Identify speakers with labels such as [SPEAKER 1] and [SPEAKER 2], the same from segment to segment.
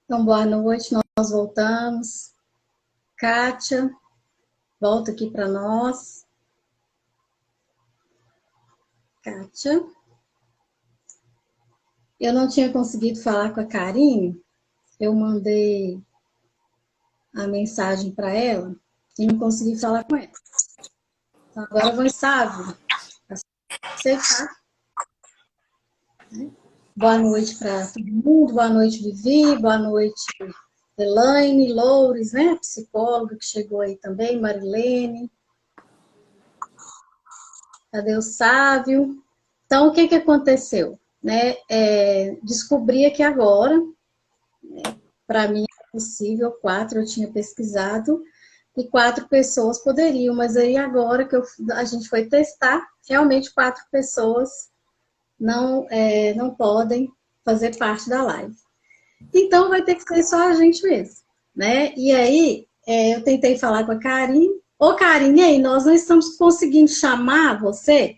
[SPEAKER 1] Então, boa noite, nós voltamos. Kátia, volta aqui para nós. Kátia. Eu não tinha conseguido falar com a Karine, eu mandei a mensagem para ela e não consegui falar com ela. Então, agora vamos, sabe, aceitar. Boa noite para todo mundo, boa noite, Vivi, boa noite, Elaine, Loures, né, psicóloga que chegou aí também, Marilene. Cadê o Sávio? Então, o que aconteceu? Né? Descobri que agora, né, para mim é possível, 4 eu tinha pesquisado, e 4 pessoas poderiam, mas aí agora que a gente foi testar, realmente 4 pessoas não podem fazer parte da live. Então, vai ter que ser só a gente mesmo. Né? E aí, eu tentei falar com a Karine. Ô, Karine, aí, nós não estamos conseguindo chamar você.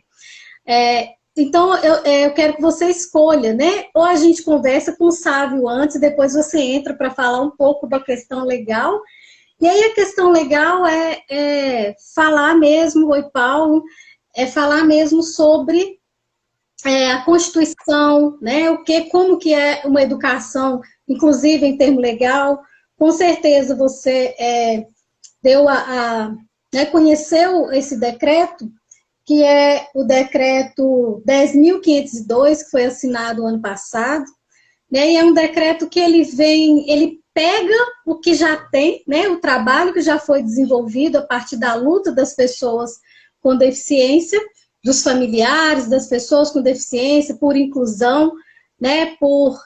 [SPEAKER 1] Então, eu quero que você escolha, né? Ou a gente conversa com o Sávio antes, depois você entra para falar um pouco da questão legal. E aí a questão legal é falar mesmo, oi Paulo, é falar mesmo sobre a Constituição, né? Como que é uma educação, inclusive em termo legal. Com certeza você né, conheceu esse decreto, que é o decreto 10.502, que foi assinado ano passado, né? E é um decreto que ele pega o que já tem, né? O trabalho que já foi desenvolvido a partir da luta das pessoas com deficiência, dos familiares, das pessoas com deficiência, por inclusão, né? Por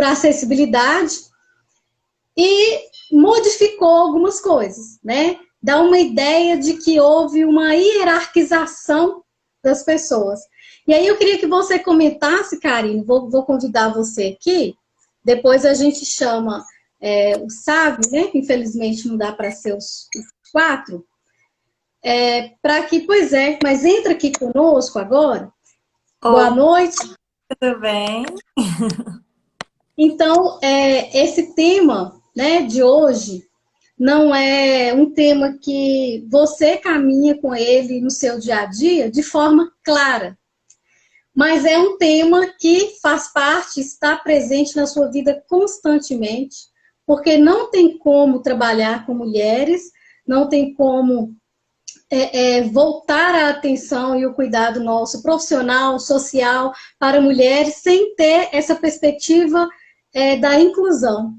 [SPEAKER 1] acessibilidade, e modificou algumas coisas, né? Dá uma ideia de que houve uma hierarquização das pessoas. E aí eu queria que você comentasse, Karine, vou convidar você aqui, depois a gente chama o Sávio, né? Que infelizmente não dá para ser os 4, para que, pois mas entra aqui conosco agora.
[SPEAKER 2] Oi,
[SPEAKER 1] Boa noite.
[SPEAKER 2] tudo bem?
[SPEAKER 1] Então, esse tema, né, de hoje não é um tema que você caminha com ele no seu dia a dia de forma clara, mas é um tema que faz parte, está presente na sua vida constantemente, porque não tem como trabalhar com mulheres, não tem como voltar a atenção e o cuidado nosso profissional, social para mulheres sem ter essa perspectiva da inclusão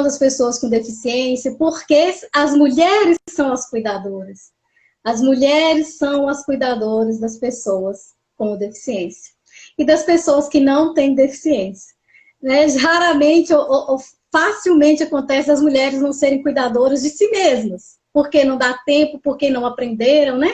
[SPEAKER 1] das pessoas com deficiência, porque as mulheres são as cuidadoras. As mulheres são as cuidadoras das pessoas com deficiência e das pessoas que não têm deficiência. Né? Raramente ou facilmente acontece as mulheres não serem cuidadoras de si mesmas, porque não dá tempo, porque não aprenderam, né?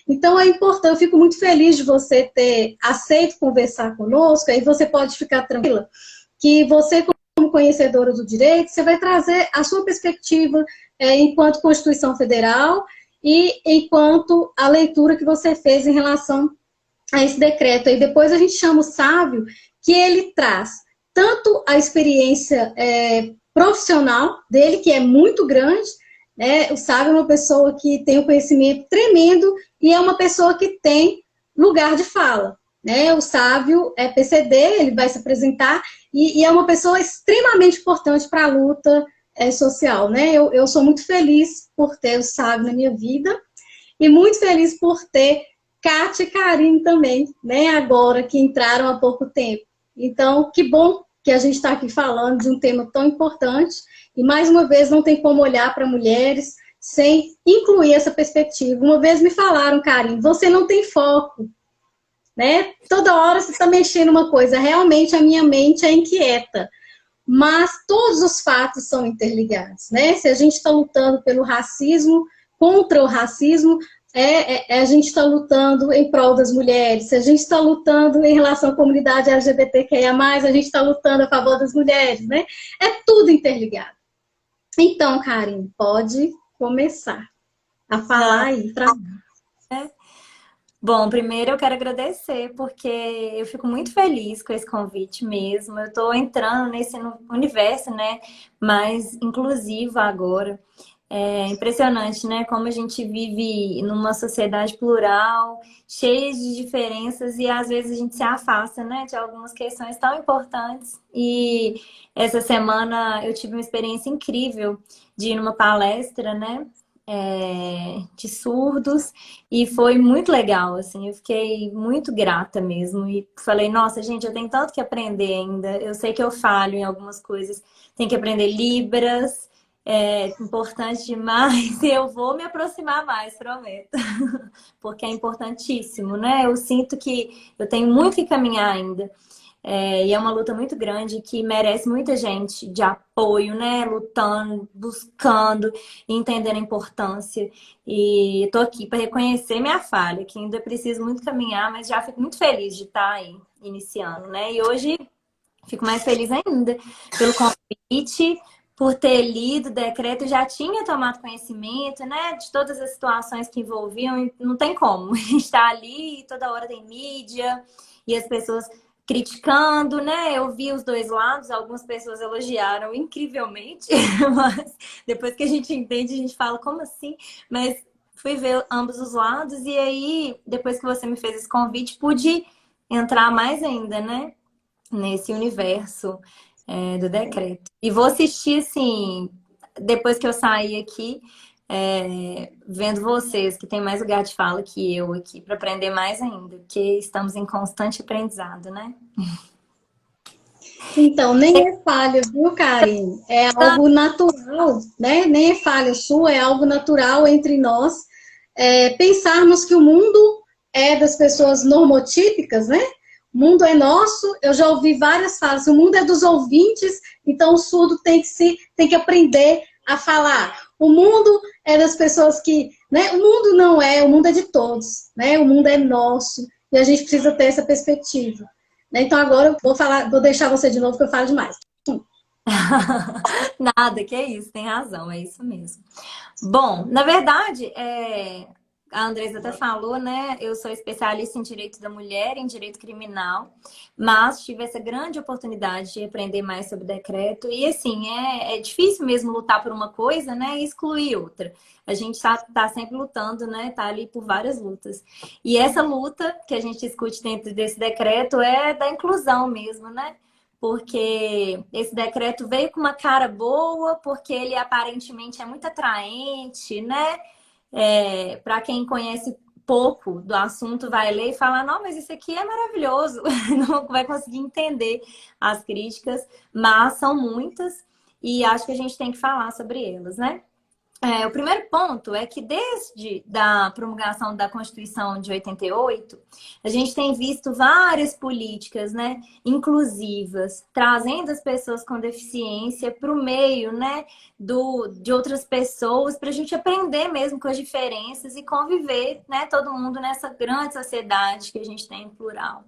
[SPEAKER 1] Então é importante, eu fico muito feliz de você ter aceito conversar conosco, aí você pode ficar tranquila que você, como conhecedora do direito, você vai trazer a sua perspectiva enquanto Constituição Federal e enquanto a leitura que você fez em relação a esse decreto. Aí depois a gente chama o Sávio, que ele traz tanto a experiência profissional dele, que é muito grande, né? O Sávio é uma pessoa que tem um conhecimento tremendo e é uma pessoa que tem lugar de fala. Né? O Sávio é PCD, ele vai se apresentar e é uma pessoa extremamente importante para a luta social. Né? Eu sou muito feliz por ter o Sávio na minha vida e muito feliz por ter Kátia e Karine também, né? Agora que entraram há pouco tempo. Então, que bom que a gente está aqui falando de um tema tão importante e, mais uma vez, não tem como olhar para mulheres sem incluir essa perspectiva. Uma vez me falaram, Karine, você não tem foco, né? Toda hora você está mexendo uma coisa. Realmente, a minha mente é inquieta. Mas todos os fatos são interligados, né? Se a gente está lutando pelo racismo, contra o racismo, a gente está lutando em prol das mulheres. Se a gente está lutando em relação à comunidade LGBTQIA+, a gente está lutando a favor das mulheres, né? É tudo interligado. Então, Karine, pode começar a falar
[SPEAKER 2] Não,
[SPEAKER 1] aí para mim.
[SPEAKER 2] Bom, primeiro eu quero agradecer, porque eu fico muito feliz com esse convite mesmo. Eu estou entrando nesse universo, né, mais inclusivo agora. É impressionante, né, como a gente vive numa sociedade plural, cheia de diferenças e às vezes a gente se afasta, né, de algumas questões tão importantes. E essa semana eu tive uma experiência incrível de ir numa palestra, né, de surdos. E foi muito legal, assim, eu fiquei muito grata mesmo. E falei, nossa, gente, eu tenho tanto que aprender ainda. Eu sei que eu falho em algumas coisas. Tem que aprender Libras, é importante demais. E eu vou me aproximar mais, prometo. Porque é importantíssimo, né? Eu sinto que eu tenho muito que caminhar ainda. E é uma luta muito grande que merece muita gente de apoio, né? Lutando, buscando, entendendo a importância. E estou aqui para reconhecer minha falha, que ainda preciso muito caminhar, mas já fico muito feliz de estar aí iniciando, né? E hoje fico mais feliz ainda pelo convite, por ter lido o decreto, já tinha tomado conhecimento, né, de todas as situações que envolviam, e não tem como. A gente está ali, toda hora tem mídia, e as pessoas criticando, né? Eu vi os dois lados, algumas pessoas elogiaram incrivelmente, mas depois que a gente entende, a gente fala, como assim? Mas fui ver ambos os lados, e aí, depois que você me fez esse convite, pude entrar mais ainda, né? Nesse universo do decreto. E vou assistir, assim, depois que eu sair aqui, vendo vocês, que tem mais lugar de fala que eu aqui, para aprender mais ainda, porque estamos em constante aprendizado, né?
[SPEAKER 1] Então, nem é falha, viu, Karen? É algo natural, né? Nem é falha sua, é algo natural entre nós. Pensarmos que o mundo é das pessoas normotípicas, né? O mundo é nosso. Eu já ouvi várias falas. O mundo é dos ouvintes, então o surdo tem que aprender a falar. O mundo é das pessoas que, né? O mundo não é, o mundo é de todos, né? O mundo é nosso e a gente precisa ter essa perspectiva. Né? Então agora eu vou deixar você de novo que eu falo demais.
[SPEAKER 2] Nada, que é isso, tem razão, é isso mesmo. Bom, na verdade, a Andresa até falou, né? Eu sou especialista em direito da mulher, em direito criminal, mas tive essa grande oportunidade de aprender mais sobre decreto. E assim, é difícil mesmo lutar por uma coisa, né? E excluir outra. A gente tá sempre lutando, né? Tá ali por várias lutas. E essa luta que a gente discute dentro desse decreto é da inclusão mesmo, né? Porque esse decreto veio com uma cara boa, porque ele aparentemente é muito atraente, né? Para quem conhece pouco do assunto, vai ler e falar: não, mas isso aqui é maravilhoso, não vai conseguir entender as críticas, mas são muitas e acho que a gente tem que falar sobre elas, né? O primeiro ponto é que desde a promulgação da Constituição de 88, a gente tem visto várias políticas, né, inclusivas, trazendo as pessoas com deficiência para o meio, né, de outras pessoas, para a gente aprender mesmo com as diferenças e conviver, né, todo mundo nessa grande sociedade que a gente tem em plural.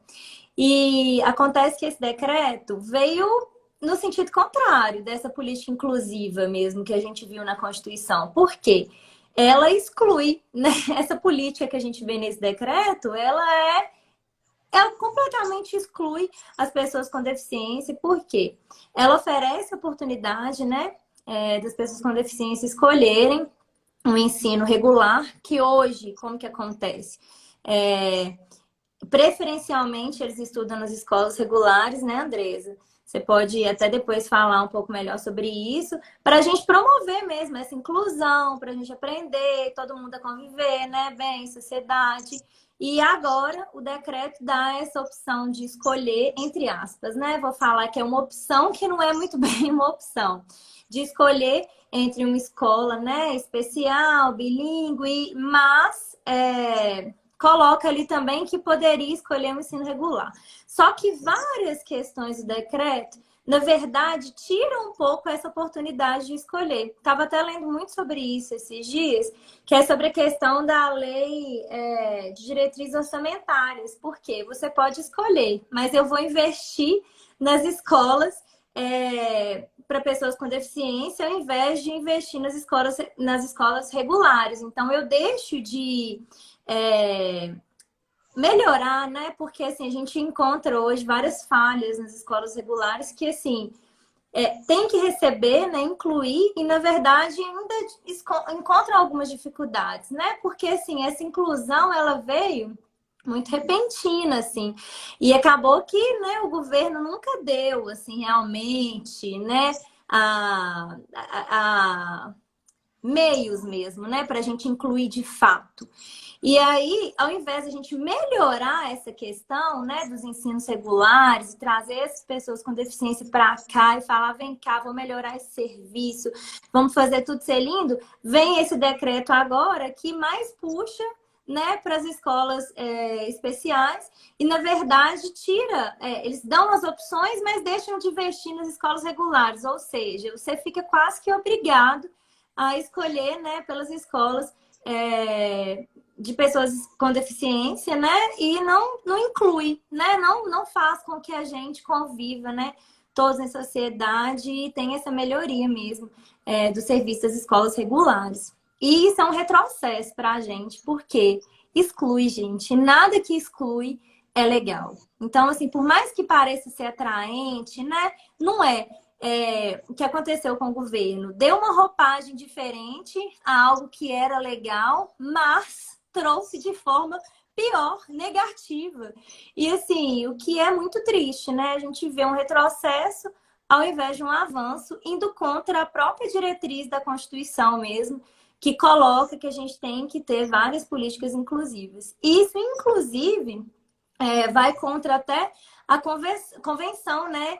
[SPEAKER 2] E acontece que esse decreto veio no sentido contrário dessa política inclusiva mesmo que a gente viu na Constituição. Por quê? Ela exclui, né? Essa política que a gente vê nesse decreto, ela completamente exclui as pessoas com deficiência. Por quê? Ela oferece oportunidade, né, das pessoas com deficiência escolherem um ensino regular, que hoje, como que acontece? Preferencialmente, eles estudam nas escolas regulares, né, Andresa? Você pode até depois falar um pouco melhor sobre isso, para a gente promover mesmo essa inclusão, para a gente aprender, todo mundo a conviver, né, bem, em sociedade. E agora o decreto dá essa opção de escolher, entre aspas, né? Vou falar que é uma opção que não é muito bem uma opção, de escolher entre uma escola, né, especial, bilíngue, mas coloca ali também que poderia escolher um ensino regular. Só que várias questões do decreto, na verdade, tiram um pouco essa oportunidade de escolher. Estava até lendo muito sobre isso esses dias, que é sobre a questão da lei de diretrizes orçamentárias. Porque você pode escolher, mas eu vou investir nas escolas para pessoas com deficiência, ao invés de investir nas escolas regulares. Então, eu deixo de melhorar, né? Porque assim, a gente encontra hoje várias falhas nas escolas regulares que assim tem que receber, né? Incluir e na verdade ainda encontram algumas dificuldades, né? Porque assim, essa inclusão ela veio muito repentina, assim, e acabou que, né, o governo nunca deu, assim, realmente, né, a meios mesmo, né, para a gente incluir de fato. E aí, ao invés de a gente melhorar essa questão, né, dos ensinos regulares, trazer as pessoas com deficiência para cá e falar, vem cá, vou melhorar esse serviço, vamos fazer tudo ser lindo, vem esse decreto agora que mais puxa, né, para as escolas especiais e, na verdade, tira, eles dão as opções, mas deixam de investir nas escolas regulares, ou seja, você fica quase que obrigado a escolher, né, pelas escolas de pessoas com deficiência, né, e não inclui, né, não faz com que a gente conviva, né, todos em sociedade e tenha essa melhoria mesmo do serviço das escolas regulares. E isso é um retrocesso para a gente, porque exclui, gente. Nada que exclui é legal. Então, assim, por mais que pareça ser atraente, né? Não é. O que aconteceu com o governo? Deu uma roupagem diferente a algo que era legal, mas trouxe de forma pior, negativa. E, assim, o que é muito triste, né? A gente vê um retrocesso ao invés de um avanço, indo contra a própria diretriz da Constituição mesmo, que coloca que a gente tem que ter várias políticas inclusivas. Isso, inclusive, vai contra até a convenção, né,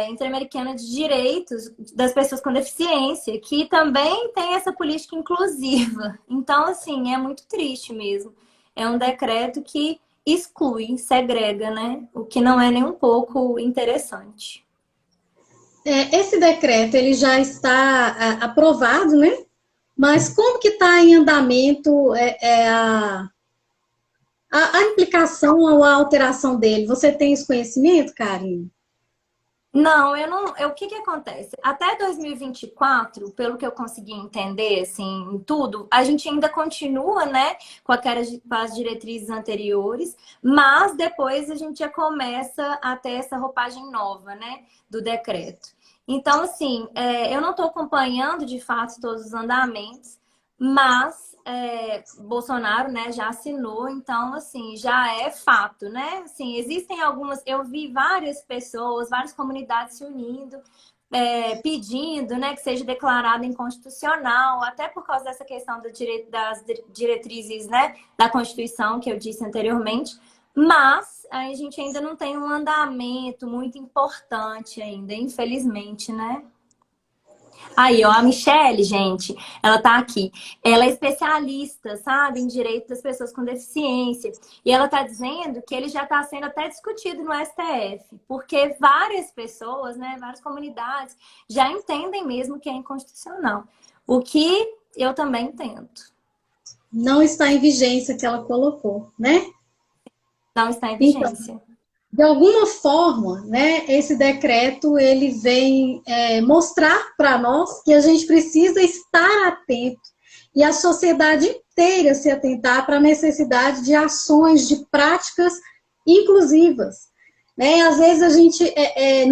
[SPEAKER 2] interamericana de direitos das pessoas com deficiência, que também tem essa política inclusiva. Então, assim, é muito triste mesmo. É um decreto que exclui, segrega, né, o que não é nem um pouco interessante.
[SPEAKER 1] Esse decreto, ele já está aprovado, né? Mas como que está em andamento a implicação ou a alteração dele? Você tem esse conhecimento, Karine?
[SPEAKER 2] Não, eu não. O que acontece? Até 2024, pelo que eu consegui entender, assim, em tudo, a gente ainda continua, né, com as diretrizes anteriores, mas depois a gente já começa a ter essa roupagem nova, né, do decreto. Então, assim, eu não estou acompanhando de fato todos os andamentos, mas Bolsonaro, né, já assinou, então, assim, já é fato, né? Assim, existem algumas... Eu vi várias pessoas, várias comunidades se unindo, pedindo, né, que seja declarado inconstitucional, até por causa dessa questão das diretrizes, né, da Constituição, que eu disse anteriormente, mas a gente ainda não tem um andamento muito importante ainda, infelizmente, né? Aí, ó, a Michelle, gente, ela tá aqui. Ela é especialista, sabe, em direito das pessoas com deficiência. E ela tá dizendo que ele já está sendo até discutido no STF, porque várias pessoas, né, várias comunidades já entendem mesmo que é inconstitucional. O que eu também entendo.
[SPEAKER 1] Não está em vigência que ela colocou, né?
[SPEAKER 2] Não está em
[SPEAKER 1] Então,
[SPEAKER 2] vigência.
[SPEAKER 1] de alguma forma, né, esse decreto ele vem mostrar para nós que a gente precisa estar atento e a sociedade inteira se atentar para a necessidade de ações, de práticas inclusivas. Né? Às vezes a gente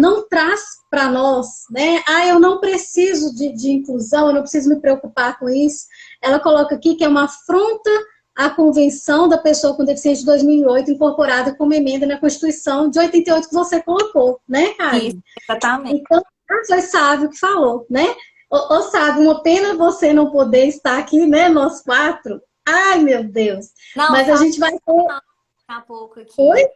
[SPEAKER 1] não traz para nós, né? Eu não preciso de inclusão, eu não preciso me preocupar com isso. Ela coloca aqui que é uma afronta a Convenção da Pessoa com Deficiência de 2008, incorporada como emenda na Constituição de 88 que você colocou, né, Karen?
[SPEAKER 2] Isso, exatamente.
[SPEAKER 1] Então, foi sábio que falou, né? Ô, Sábio, uma pena você não poder estar aqui, né, nós quatro. Ai, meu Deus.
[SPEAKER 2] Não,
[SPEAKER 1] mas a gente vai...
[SPEAKER 2] Daqui a pouco aqui.
[SPEAKER 1] Oi?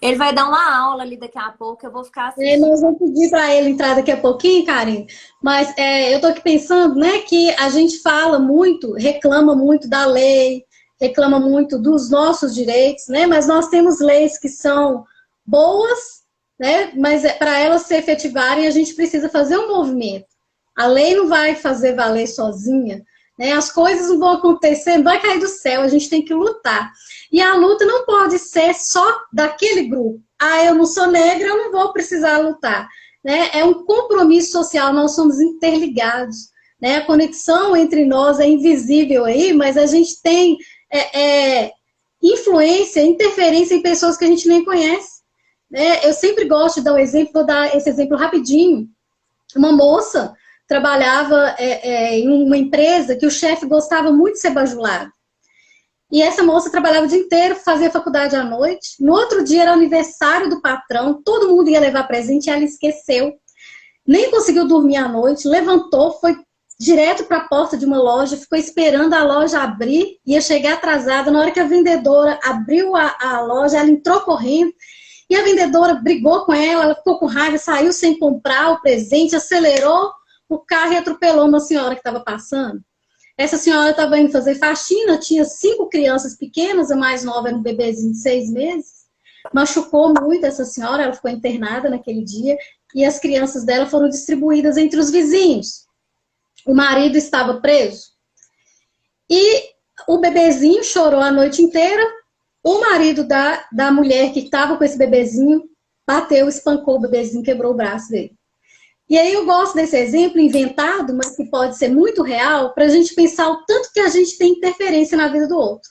[SPEAKER 2] Ele vai dar uma aula ali daqui a pouco, eu vou ficar assistindo.
[SPEAKER 1] Nós vamos pedir para ele entrar daqui a pouquinho, Karen, mas eu estou aqui pensando, né, que a gente fala muito, reclama muito da lei, reclama muito dos nossos direitos, né, mas nós temos leis que são boas, né, mas para elas se efetivarem a gente precisa fazer um movimento. A lei não vai fazer valer sozinha, né, as coisas não vão acontecer, não vai cair do céu, a gente tem que lutar. E a luta não pode ser só daquele grupo. Eu não sou negra, eu não vou precisar lutar. Né? É um compromisso social, nós somos interligados. Né? A conexão entre nós é invisível aí, mas a gente tem influência, interferência em pessoas que a gente nem conhece. Né? Eu sempre gosto de dar um exemplo, vou dar esse exemplo rapidinho. Uma moça trabalhava em uma empresa que o chefe gostava muito de ser bajulado. E essa moça trabalhava o dia inteiro, fazia faculdade à noite. No outro dia era aniversário do patrão, todo mundo ia levar presente e ela esqueceu. Nem conseguiu dormir à noite, levantou, foi direto para a porta de uma loja, ficou esperando a loja abrir, ia chegar atrasada. Na hora que a vendedora abriu a loja, ela entrou correndo e a vendedora brigou com ela ficou com raiva, saiu sem comprar o presente, acelerou o carro e atropelou uma senhora que estava passando. Essa senhora estava indo fazer faxina, tinha 5 crianças pequenas, a mais nova era um bebezinho de 6 meses. Machucou muito essa senhora, ela ficou internada naquele dia e as crianças dela foram distribuídas entre os vizinhos. O marido estava preso. E o bebezinho chorou a noite inteira. O marido da mulher que estava com esse bebezinho bateu, espancou o bebezinho, quebrou o braço dele. E aí eu gosto desse exemplo inventado, mas que pode ser muito real, para a gente pensar o tanto que a gente tem interferência na vida do outro,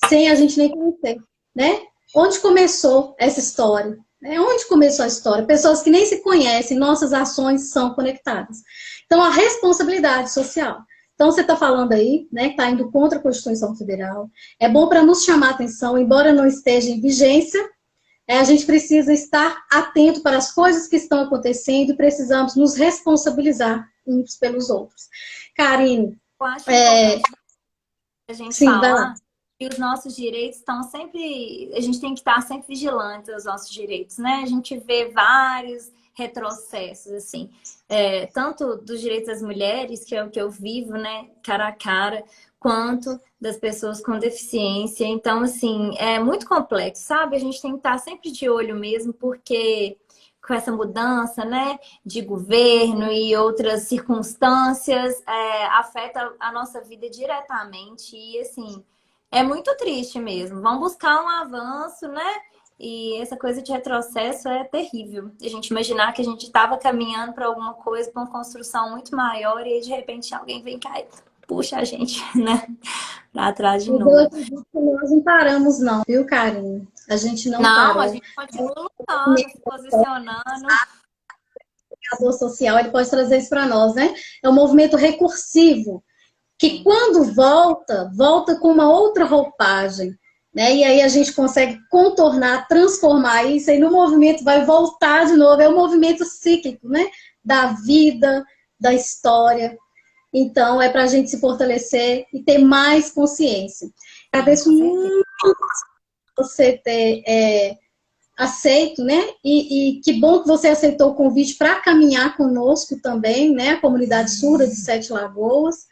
[SPEAKER 1] sem a gente nem conhecer, né? Onde começou essa história? Onde começou a história? Pessoas que nem se conhecem, nossas ações são conectadas. Então, a responsabilidade social. Então, você está falando aí, né, que está indo contra a Constituição Federal. É bom para nos chamar a atenção, embora não esteja em vigência, a gente precisa estar atento para as coisas que estão acontecendo e precisamos nos responsabilizar uns pelos outros. Karine,
[SPEAKER 2] Eu acho importante a gente
[SPEAKER 1] sim,
[SPEAKER 2] falar que os nossos direitos estão sempre... A gente tem que estar sempre vigilante aos nossos direitos, né? A gente vê vários retrocessos, assim. Tanto dos direitos das mulheres, que é o que eu vivo, né? Cara a cara, quanto das pessoas com deficiência. Então, assim, é muito complexo, sabe? A gente tem que estar sempre de olho mesmo, porque com essa mudança, né, de governo e outras circunstâncias, afeta a nossa vida diretamente. E, assim, é muito triste mesmo. Vamos buscar um avanço, né? E essa coisa de retrocesso é terrível. A gente imaginar que a gente estava caminhando para alguma coisa, para uma construção muito maior, e aí, de repente, alguém vem cá e puxa a gente, né, para trás de novo.
[SPEAKER 1] Eu acredito que nós não paramos não, viu, Karine? A gente não parou.
[SPEAKER 2] A gente continua lutando, se posicionando.
[SPEAKER 1] O movimento social, ele pode trazer isso para nós, né? É um movimento recursivo, que quando volta, volta com uma outra roupagem, né? E aí a gente consegue contornar, transformar isso, e no movimento vai voltar de novo. É um movimento cíclico, né? Da vida, da história. Então, é para a gente se fortalecer e ter mais consciência. Agradeço muito você ter aceito, né? E que bom que você aceitou o convite para caminhar conosco também, né? A comunidade surda de Sete Lagoas.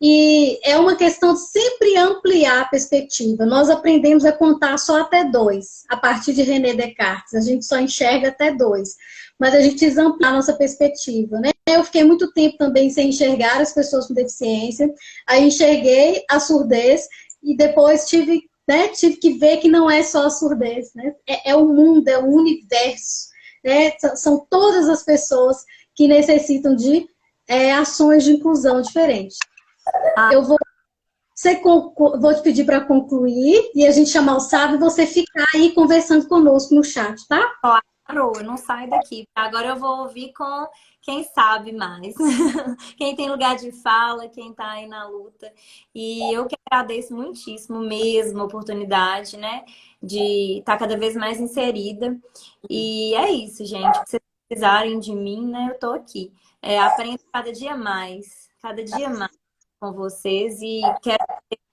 [SPEAKER 1] E é uma questão de sempre ampliar a perspectiva. Nós aprendemos a contar só até 2, a partir de René Descartes. A gente só enxerga até 2. Mas a gente precisa ampliar a nossa perspectiva, né? Eu fiquei muito tempo também sem enxergar as pessoas com deficiência. Aí enxerguei a surdez e depois tive que ver que não é só a surdez, né? É o mundo, é o universo, né? São todas as pessoas que necessitam de ações de inclusão diferentes. Eu vou te pedir para concluir e a gente chamar o Sábio e você ficar aí conversando conosco no chat, tá?
[SPEAKER 2] Claro, eu não saio daqui. Agora eu vou ouvir com quem sabe mais. Quem tem lugar de fala, quem tá aí na luta. E eu que agradeço muitíssimo mesmo a oportunidade, né? De estar cada vez mais inserida. E é isso, gente. Se vocês precisarem de mim, né? Eu tô aqui. Aprendo cada dia mais com vocês e quero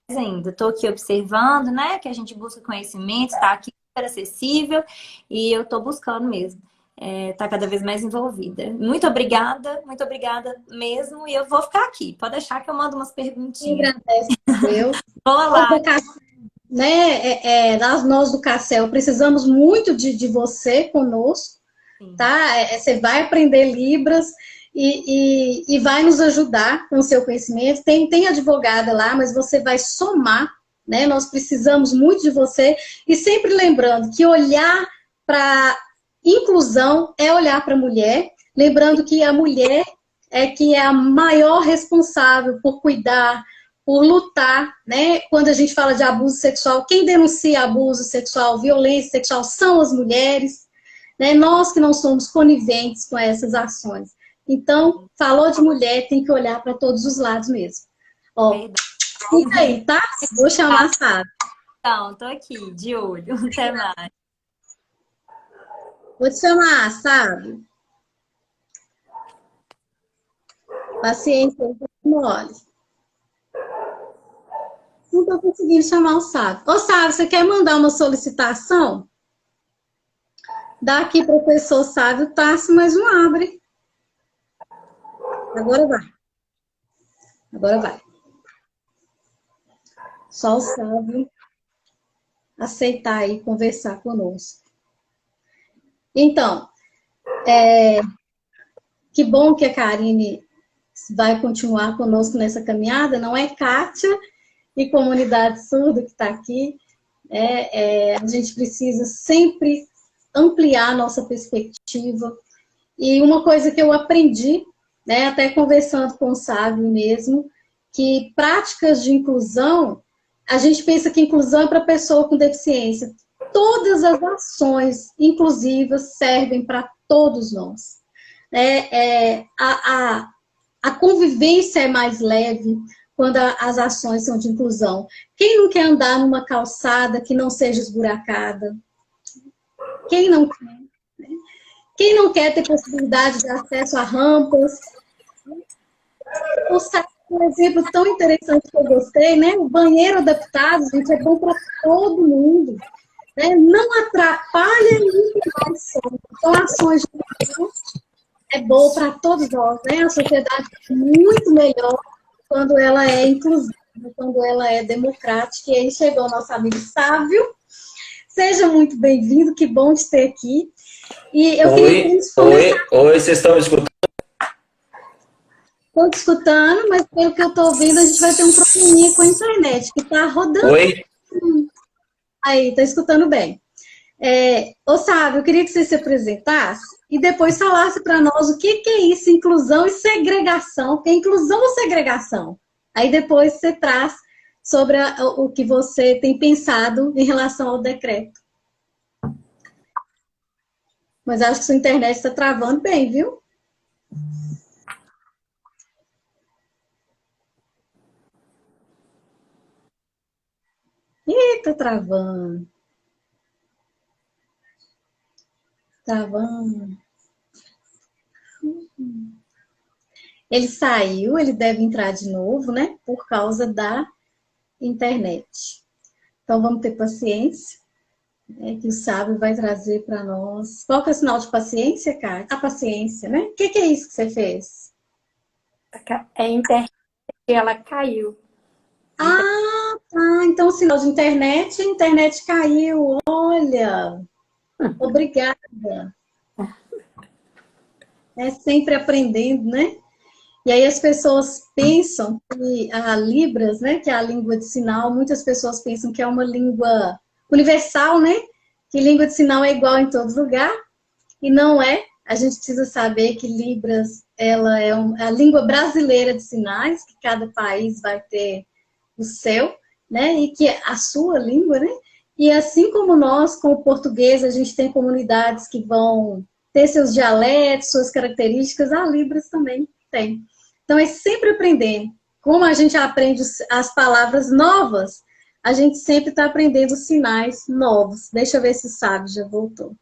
[SPEAKER 2] mais ainda. Estou aqui observando, né? Que a gente busca conhecimento, está aqui super acessível e eu estou buscando mesmo. Tá cada vez mais envolvida. Muito obrigada mesmo. E eu vou ficar aqui. Pode deixar que eu mando umas perguntinhas.
[SPEAKER 1] Deus.
[SPEAKER 2] Boa lá.
[SPEAKER 1] Nós do Cassel precisamos muito de você conosco, tá? Você vai aprender Libras e vai nos ajudar com o seu conhecimento. Tem advogada lá, mas você vai somar, né? Nós precisamos muito de você. E sempre lembrando que olhar para inclusão é olhar para a mulher, lembrando que a mulher é que é a maior responsável por cuidar, por lutar, né? Quando a gente fala de abuso sexual, quem denuncia abuso sexual, violência sexual são as mulheres, né? Nós que não somos coniventes com essas ações. Então, falou de mulher, tem que olhar para todos os lados mesmo. Ó, fica aí, tá? Vou chamar a Sábio.
[SPEAKER 2] Então, tô aqui, de olho. Até mais.
[SPEAKER 1] Vou te chamar, Sábio. Paciência, mole. Não estou conseguindo chamar o Sábio. Ô, Sábio, você quer mandar uma solicitação? Dá aqui, professor Sábio Tarso, mas não abre. Agora vai. Agora vai. Só o Sábio aceitar aí conversar conosco. Então, que bom que a Karine vai continuar conosco nessa caminhada, não é, Kátia e comunidade surda que está aqui. A gente precisa sempre ampliar a nossa perspectiva. E uma coisa que eu aprendi, né, até conversando com o Sábio mesmo, que práticas de inclusão, a gente pensa que inclusão é para pessoa com deficiência. Todas as ações inclusivas servem para todos nós. A convivência é mais leve quando as ações são de inclusão. Quem não quer andar numa calçada que não seja esburacada? Quem não quer? Né? Quem não quer ter possibilidade de acesso a rampas? Um exemplo tão interessante que eu gostei, né? O banheiro adaptado, gente, é bom para todo mundo. Né? Não atrapalha ninguém. São ações de inclusão. É boa para todos nós, né? A sociedade é muito melhor quando ela é inclusiva, quando ela é democrática. E aí chegou o nosso amigo Sávio. Seja muito bem-vindo, que bom te ter aqui. E eu queria que a gente começasse...
[SPEAKER 3] Oi, vocês estão me escutando?
[SPEAKER 1] Estou te escutando, mas pelo que eu estou vendo, a gente vai ter um probleminha com a internet, que está rodando.
[SPEAKER 3] Oi?
[SPEAKER 1] Aí, está escutando bem. Ô, Sávio, eu queria que você se apresentasse e depois falasse para nós o que é isso, inclusão e segregação. Que é inclusão ou segregação? Aí depois você traz sobre o que você tem pensado em relação ao decreto. Mas acho que sua internet está travando bem, viu? Ih, tá travando. Travando. Ele saiu, ele deve entrar de novo, né? Por causa da internet. Então, vamos ter paciência, né, que o Sábio vai trazer para nós. Qual que é o sinal de paciência, cara? A paciência, né? O que é isso que você fez?
[SPEAKER 4] É a internet, ela caiu.
[SPEAKER 1] Ah, tá. Então, o sinal de internet, a internet caiu. Olha. Obrigada. É sempre aprendendo, né? E aí as pessoas pensam que a Libras, né, que é a língua de sinal, muitas pessoas pensam que é uma língua universal, né? Que língua de sinal é igual em todo lugar. E não é. A gente precisa saber que Libras, ela é a língua brasileira de sinais, que cada país vai ter o seu, né? E que é a sua língua, né? E assim como nós, com o português, a gente tem comunidades que vão ter seus dialetos, suas características, a Libras também tem. Então, é sempre aprender. Como a gente aprende as palavras novas, a gente sempre está aprendendo sinais novos. Deixa eu ver se o Sábio já voltou.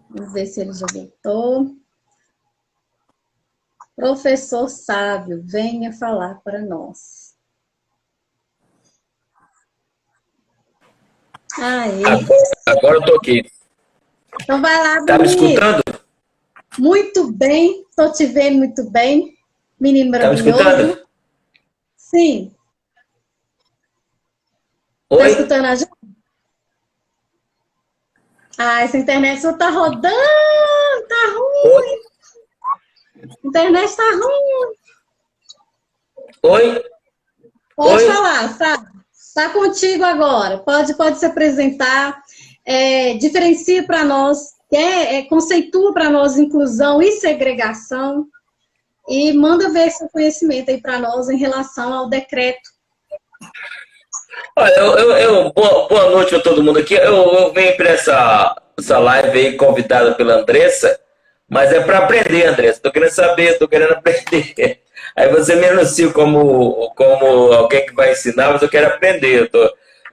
[SPEAKER 1] Vamos ver se ele já voltou. Professor Sábio, venha falar para nós. Aê.
[SPEAKER 3] Agora eu estou aqui.
[SPEAKER 1] Então vai lá,
[SPEAKER 3] Está me escutando?
[SPEAKER 1] Muito bem, estou te vendo muito bem. Menino maravilhoso.
[SPEAKER 3] Está me escutando?
[SPEAKER 1] Sim.
[SPEAKER 3] Oi?
[SPEAKER 1] Está escutando a gente? Ah, essa internet só está rodando, tá ruim. A internet está ruim.
[SPEAKER 3] Oi?
[SPEAKER 1] Pode
[SPEAKER 3] Oi?
[SPEAKER 1] falar, sabe? Está contigo agora. Pode se apresentar. Diferencia para nós conceitua para nós inclusão e segregação, e manda ver seu conhecimento aí para nós em relação ao decreto.
[SPEAKER 3] Olha, boa noite a todo mundo aqui. Eu venho para essa live aí convidada pela Andressa, mas é para aprender, Andressa. Estou querendo saber, estou querendo aprender. Aí você me anuncia como alguém que vai ensinar, mas eu quero aprender.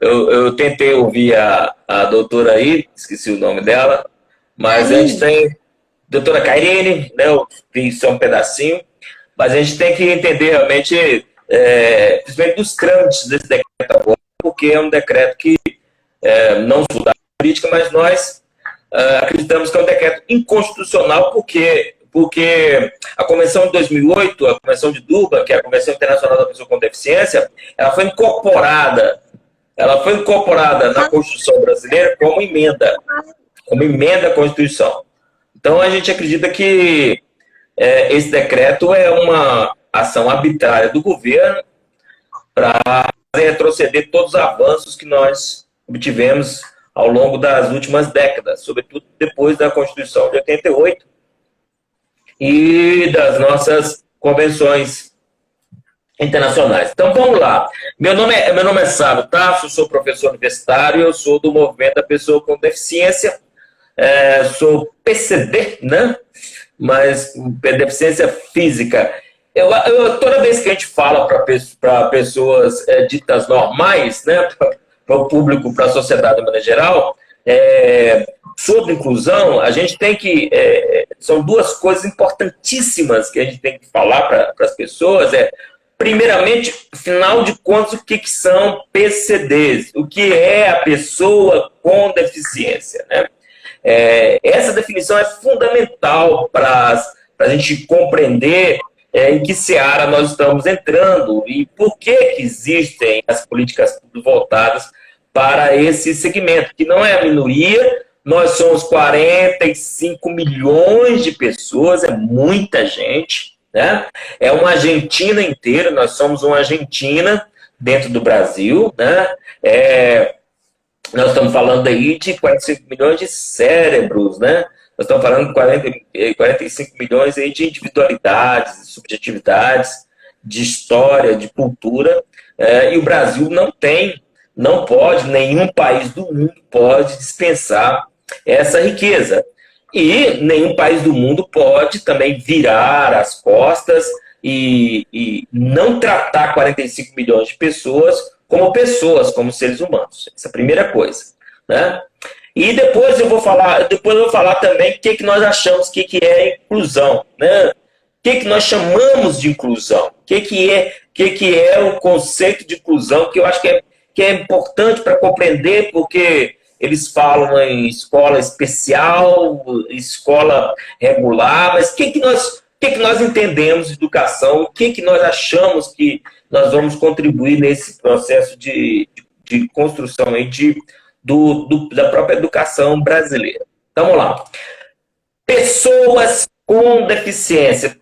[SPEAKER 3] Eu tentei ouvir a doutora aí, esqueci o nome dela, mas a gente tem doutora Cairine, né? Eu vi só um pedacinho, mas a gente tem que entender realmente, principalmente dos trâmites desse decreto agora, porque é um decreto que não estuda a política, mas nós acreditamos que é um decreto inconstitucional, porque a Convenção de 2008, a Convenção de Durban, que é a Convenção Internacional da Pessoa com Deficiência, ela foi incorporada na Constituição brasileira como emenda à Constituição. Então, a gente acredita que esse decreto é uma ação arbitrária do governo para retroceder todos os avanços que nós obtivemos ao longo das últimas décadas, sobretudo depois da Constituição de 88 e das nossas convenções internacionais. Então, vamos lá. Meu nome é Sábio Tasso, sou professor universitário, eu sou do Movimento da Pessoa com Deficiência, sou PCD, né? Mas deficiência física. Toda vez que a gente fala para pessoas ditas normais, né, para o público, para a sociedade de maneira geral, sobre inclusão, a gente tem que... são duas coisas importantíssimas que a gente tem que falar para as pessoas. Primeiramente, afinal de contas, o que são PCDs? O que é a pessoa com deficiência, né? Essa definição é fundamental para a gente compreender em que seara nós estamos entrando e por que existem as políticas voltadas para esse segmento, que não é a minoria. Nós somos 45 milhões de pessoas, é muita gente, né? É uma Argentina inteira, nós somos uma Argentina dentro do Brasil, né? Nós estamos falando aí de 45 milhões de cérebros, né? Nós estamos falando de 45 milhões aí de individualidades, de subjetividades, de história, de cultura, e o Brasil não pode, nenhum país do mundo pode dispensar essa riqueza. E nenhum país do mundo pode também virar as costas e não tratar 45 milhões de pessoas, como seres humanos. Essa é a primeira coisa, né? E depois eu vou falar também o que nós achamos que é inclusão, né? O que nós chamamos de inclusão? O que é o conceito de inclusão, que eu acho que é importante para compreender, porque eles falam em escola especial, escola regular, mas o que nós entendemos de educação? O que nós achamos que nós vamos contribuir nesse processo de construção aí da própria educação brasileira? Então, vamos lá. Pessoas com deficiência.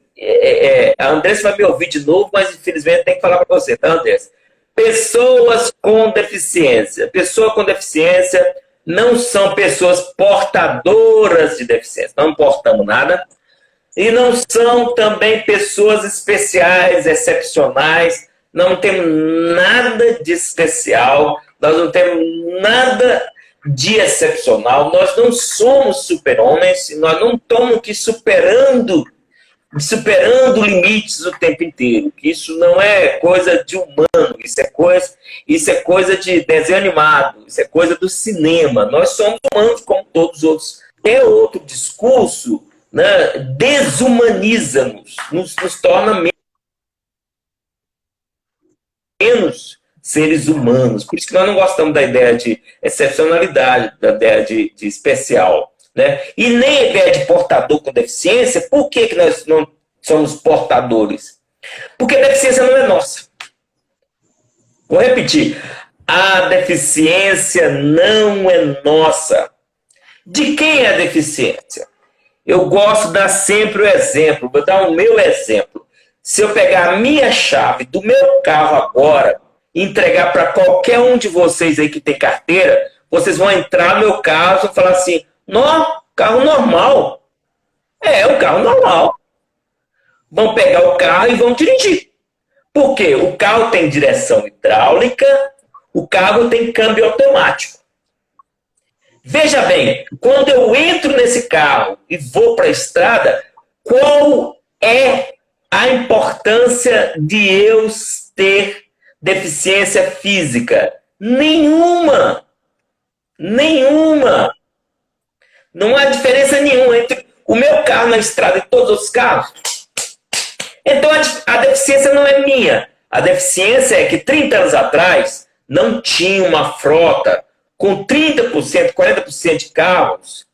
[SPEAKER 3] A Andressa vai me ouvir de novo, mas infelizmente tem que falar para você, tá, Andressa? Pessoas com deficiência. Pessoa com deficiência não são pessoas portadoras de deficiência. Não portamos nada. E não são também pessoas especiais, excepcionais. Não temos nada de especial. Nós não temos nada de excepcional. Nós não somos super-homens. Nós não estamos aqui superando limites o tempo inteiro. Isso não é coisa de humano, isso é coisa de desenho animado, isso é coisa do cinema. Nós somos humanos como todos os outros. É outro discurso, né, desumaniza-nos, nos torna menos seres humanos. Por isso que nós não gostamos da ideia de excepcionalidade, da ideia de especial, né? E nem a ideia de portador com deficiência. Por que nós não somos portadores? Porque a deficiência não é nossa. Vou repetir. A deficiência não é nossa. De quem é a deficiência? Eu gosto de dar sempre o exemplo. Vou dar o meu exemplo. Se eu pegar a minha chave do meu carro agora e entregar para qualquer um de vocês aí que tem carteira, vocês vão entrar no meu carro e falar assim: não, Carro normal. O carro normal. Vão pegar o carro e vão dirigir. Por quê? O carro tem direção hidráulica, o carro tem câmbio automático. Veja bem, quando eu entro nesse carro e vou para a estrada, qual é a importância de eu ter deficiência física? Nenhuma. Nenhuma. Não há diferença nenhuma entre o meu carro na estrada e todos os carros. Então a deficiência não é minha. A deficiência é que 30 anos atrás não tinha uma frota com 30%, 40% de carros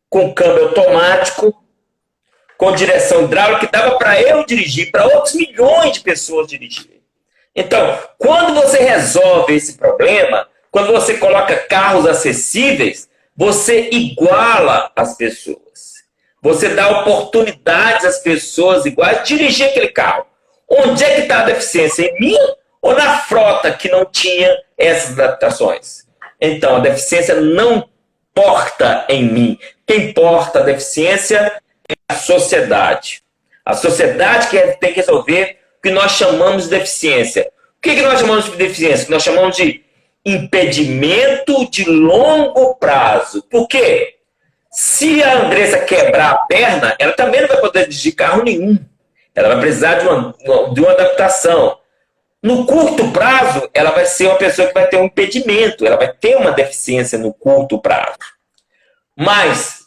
[SPEAKER 3] com câmbio automático, com direção hidráulica, que dava para eu dirigir, para outros milhões de pessoas dirigirem. Então, quando você resolve esse problema, quando você coloca carros acessíveis, você iguala as pessoas. Você dá oportunidades às pessoas iguais de dirigir aquele carro. Onde é que está a deficiência? Em mim ou na frota que não tinha essas adaptações? Então, a deficiência não porta em mim. Quem porta a deficiência é a sociedade. A sociedade que tem que resolver o que nós chamamos de deficiência. O que nós chamamos de deficiência? O que nós chamamos de impedimento de longo prazo. Por quê? Se a Andressa quebrar a perna, ela também não vai poder dirigir carro nenhum. Ela vai precisar de uma adaptação. No curto prazo, ela vai ser uma pessoa que vai ter um impedimento, ela vai ter uma deficiência no curto prazo. Mas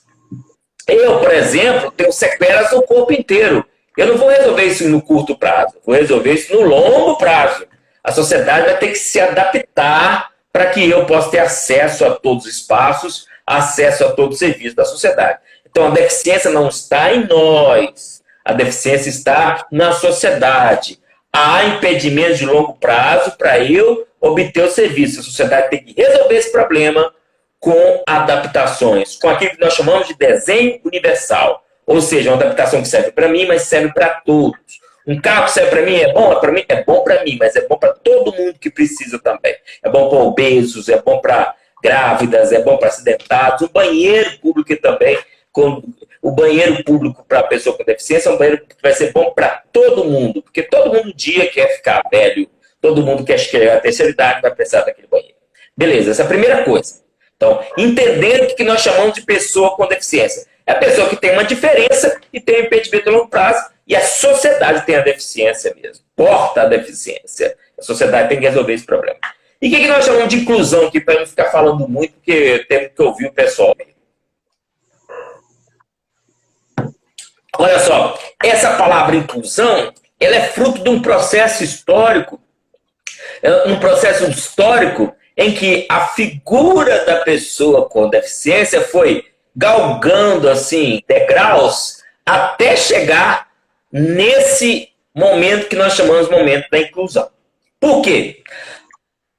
[SPEAKER 3] eu, por exemplo, tenho sequelas no corpo inteiro. Eu não vou resolver isso no curto prazo, vou resolver isso no longo prazo. A sociedade vai ter que se adaptar para que eu possa ter acesso a todos os espaços, acesso a todo o serviço da sociedade. Então, a deficiência não está em nós, a deficiência está na sociedade. Há impedimentos de longo prazo para eu obter o serviço. A sociedade tem que resolver esse problema com adaptações, com aquilo que nós chamamos de desenho universal. Ou seja, uma adaptação que serve para mim, mas serve para todos. Um carro que serve para mim, mas é bom para todo mundo que precisa também. É bom para obesos, é bom para grávidas, é bom para acidentados. O banheiro público também, o banheiro público para a pessoa com deficiência é um banheiro que vai ser bom para todo mundo, porque todo mundo um dia quer ficar velho, todo mundo quer chegar à terceira idade vai precisar daquele banheiro. Beleza, essa é a primeira coisa. Então, entendendo o que nós chamamos de pessoa com deficiência. É a pessoa que tem uma diferença e tem um impedimento a longo prazo, e a sociedade tem a deficiência mesmo, porta a deficiência. A sociedade tem que resolver esse problema. E o que nós chamamos de inclusão aqui, para não ficar falando muito, porque temos que ouvir o pessoal. Olha só, essa palavra inclusão, ela é fruto de um processo histórico, em que a figura da pessoa com deficiência foi galgando assim degraus até chegar nesse momento que nós chamamos de momento da inclusão. Por quê?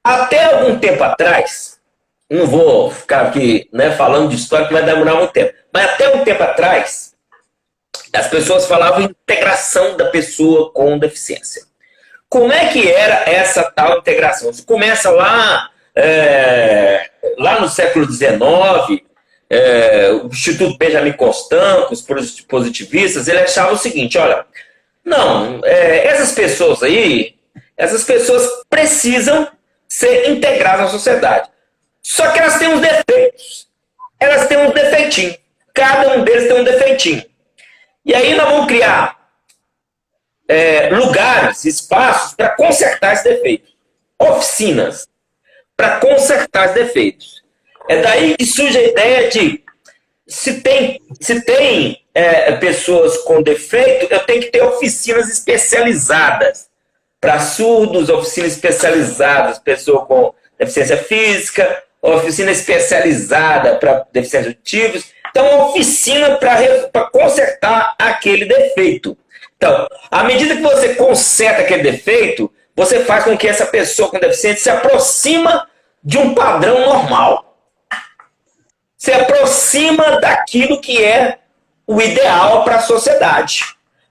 [SPEAKER 3] Até algum tempo atrás, não vou ficar aqui falando de história que vai demorar muito tempo, mas até um tempo atrás, as pessoas falavam em integração da pessoa com deficiência. Como é que era essa tal integração? Você começa lá no século XIX, o Instituto Benjamin Constant, os positivistas, ele achava o seguinte, olha, não, essas pessoas precisam ser integradas na sociedade. Só que elas têm uns defeitos. Elas têm uns defeitinhos. Cada um deles tem um defeitinho. E aí nós vamos criar lugares, espaços para consertar esses defeitos. Oficinas para consertar esses defeitos. É daí que surge a ideia de se tem pessoas com defeito, eu tenho que ter oficinas especializadas para surdos, oficina especializada, pessoa com deficiência física, oficina especializada para deficiências auditivas. Então, uma oficina para consertar aquele defeito. Então, à medida que você conserta aquele defeito, você faz com que essa pessoa com deficiência se aproxima de um padrão normal. Se aproxima daquilo que é o ideal para a sociedade.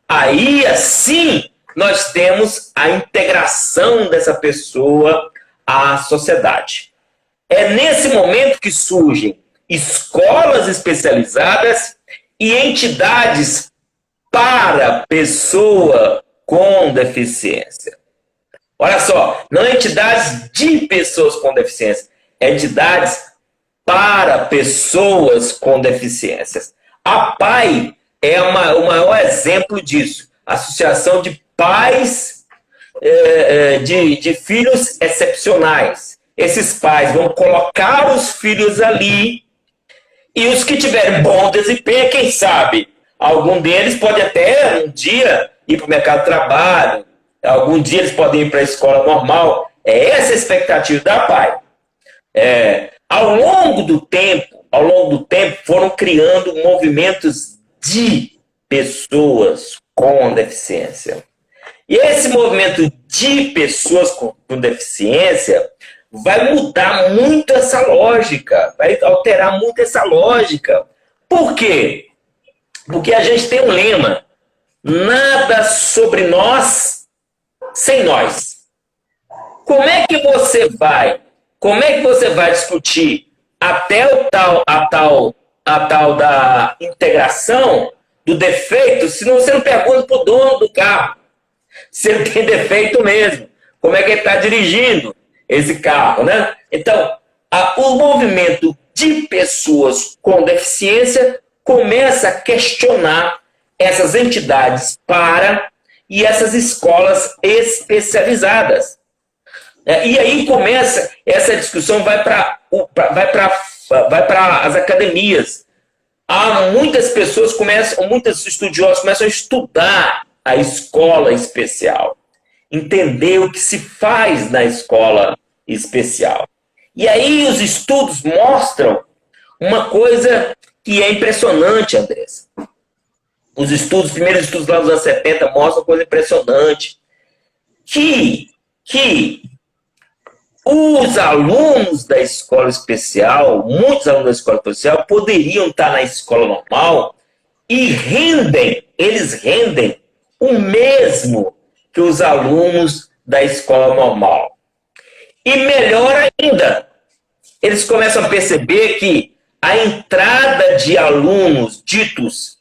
[SPEAKER 3] Aí, assim, nós temos a integração dessa pessoa à sociedade. É nesse momento que surgem escolas especializadas e entidades para pessoa com deficiência. Olha só, não entidades de pessoas com deficiência, entidades para pessoas com deficiências. A PAI é o maior exemplo disso. Associação de pais de filhos excepcionais. Esses pais vão colocar os filhos ali e os que tiverem bom desempenho, quem sabe, algum deles pode até um dia ir para o mercado de trabalho, algum dia eles podem ir para a escola normal. É essa a expectativa da PAI. Ao longo do tempo, foram criando movimentos de pessoas com deficiência. E esse movimento de pessoas com deficiência vai mudar muito essa lógica, vai alterar muito essa lógica. Por quê? Porque a gente tem um lema: nada sobre nós sem nós. Como é que você vai discutir até a tal da integração do defeito se você não pergunta para o dono do carro se ele tem defeito mesmo? Como é que ele está dirigindo esse carro, né? Então, o movimento de pessoas com deficiência começa a questionar essas entidades e essas escolas especializadas. E aí começa essa discussão, vai para as academias. Muitas pessoas muitos estudiosos começam a estudar a escola especial, entender o que se faz na escola especial. E aí os estudos mostram uma coisa que é impressionante, Andressa. Os primeiros estudos lá dos anos 70 mostram uma coisa impressionante. Que os alunos da escola especial, muitos alunos da escola especial, poderiam estar na escola normal e eles rendem o mesmo que os alunos da escola normal. E melhor ainda, eles começam a perceber que a entrada de alunos ditos